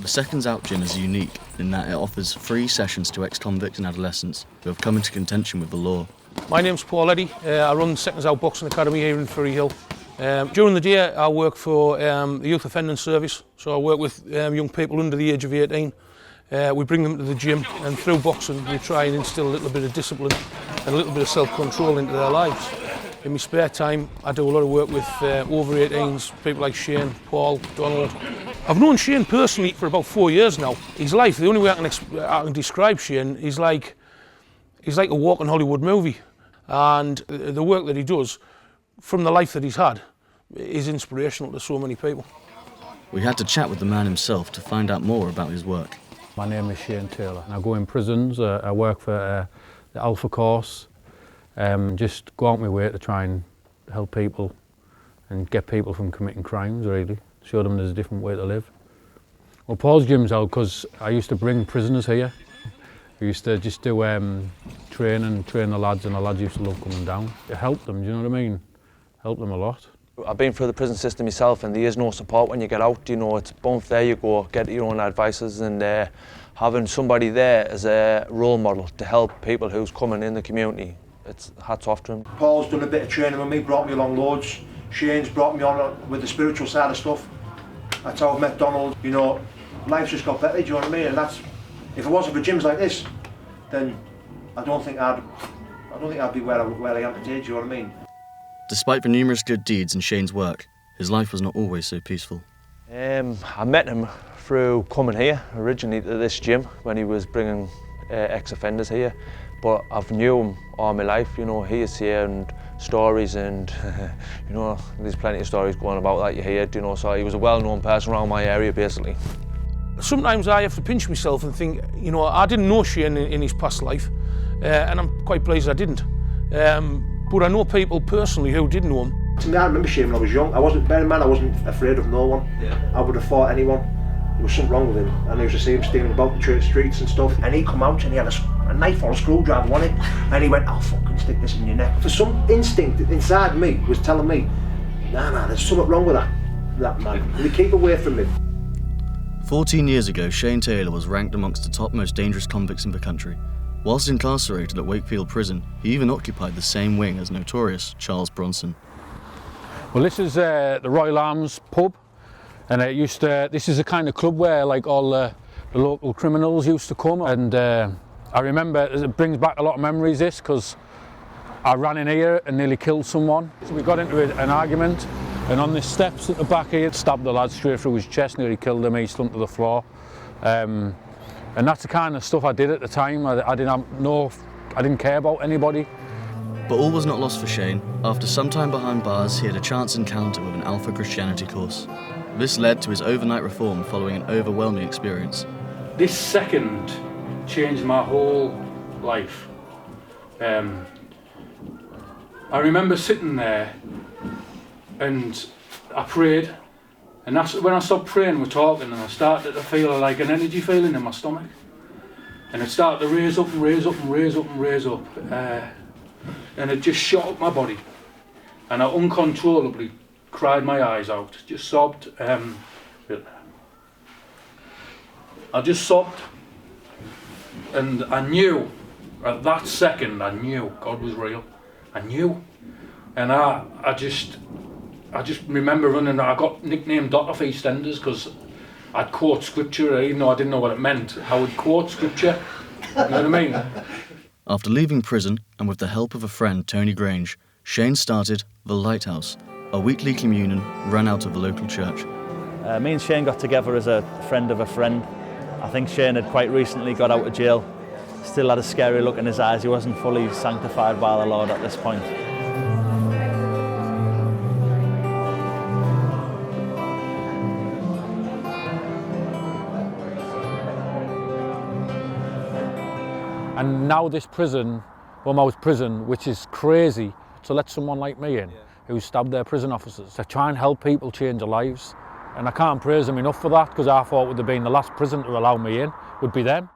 The Seconds Out gym is unique in that it offers free sessions to ex-convicts and adolescents who have come into contention with the law. My name's Paul Eddy. I run Seconds Out Boxing Academy here in Ferry Hill. During the day I work for the Youth Offending Service, so I work with young people under the age of 18. We bring them to the gym, and through boxing we try and instill a little bit of discipline and a little bit of self-control into their lives. In my spare time I do a lot of work with over 18s, people like Shane, Paul, Donald. I've known Shane personally for about 4 years now. His life, the only way I can describe Shane, he's like a walking Hollywood movie. And the work that he does, from the life that he's had, is inspirational to so many people. We had to chat with the man himself to find out more about his work. My name is Shane Taylor, and I go in prisons. I work for the Alpha course. Just go out my way to try and help people and get people from committing crimes, really. Show them there's a different way to live. Well, Paul's gym's out because I used to bring prisoners here. We used to just do train the lads, and the lads used to love coming down. It helped them, do you know what I mean? Helped them a lot. I've been through the prison system myself, and there is no support when you get out. You know, it's both there you go, get your own advices, and having somebody there as a role model to help people who's coming in the community, it's hats off to him. Paul's done a bit of training with me, brought me along loads. Shane's brought me on with the spiritual side of stuff. That's how I've met Donald. You know, life's just got better, do you know what I mean? And that's, if it wasn't for gyms like this, then I don't think I'd be where I am today, do you know what I mean? Despite the numerous good deeds in Shane's work, his life was not always so peaceful. I met him through coming here, originally to this gym, when he was bringing ex-offenders here. But I've knew him all my life, you know, he is here, and stories, and you know, there's plenty of stories going about that you hear, you know, so he was a well-known person around my area, basically. Sometimes I have to pinch myself and think, you know, I didn't know Shane in his past life, and I'm quite pleased I didn't. But I know people personally who did know him. To me, I remember Shane when I was young. I wasn't afraid of no one. Yeah. I would have fought anyone. There was something wrong with him, and I used to see him stealing about the church streets and stuff. And he'd come out and he had a knife or a screwdriver on it, and he went, "I'll fucking stick this in your neck." For some instinct inside me was telling me, nah, there's something wrong with that man. And we keep away from him. 14 years ago, Shane Taylor was ranked amongst the top most dangerous convicts in the country. Whilst incarcerated at Wakefield Prison, he even occupied the same wing as notorious Charles Bronson. Well, this is the Royal Arms pub, and this is a kind of club where like all the local criminals used to come, and I remember it brings back a lot of memories, this, because I ran in here and nearly killed someone. So we got into an argument, and on the steps at the back here, stabbed the lad straight through his chest, nearly killed him. He slumped to the floor. And that's the kind of stuff I did at the time. I didn't care about anybody. But all was not lost for Shane. After some time behind bars, he had a chance encounter with an Alpha Christianity course. This led to his overnight reform following an overwhelming experience. This second changed my whole life. I remember sitting there and I prayed. And that's when I stopped praying, we're talking, and I started to feel like an energy feeling in my stomach. And it started to raise up and raise up and raise up and raise up. And it just shot up my body. And I uncontrollably cried my eyes out, just sobbed. I just sobbed. And I knew, at that second, I knew God was real. I knew. And I just remember running. I got nicknamed Dot of EastEnders because I'd quote scripture, even though I didn't know what it meant. I would quote scripture, you know what I mean? After leaving prison, and with the help of a friend, Tony Grange, Shane started The Lighthouse, a weekly communion run out of the local church. Me and Shane got together as a friend of a friend. I think Shane had quite recently got out of jail, still had a scary look in his eyes. He wasn't fully sanctified by the Lord at this point. And now this prison, Bournemouth prison, which is crazy to let someone like me in, who stabbed their prison officers, to try and help people change their lives. And I can't praise them enough for that, because I thought would have been the last prison to allow me in, would be them.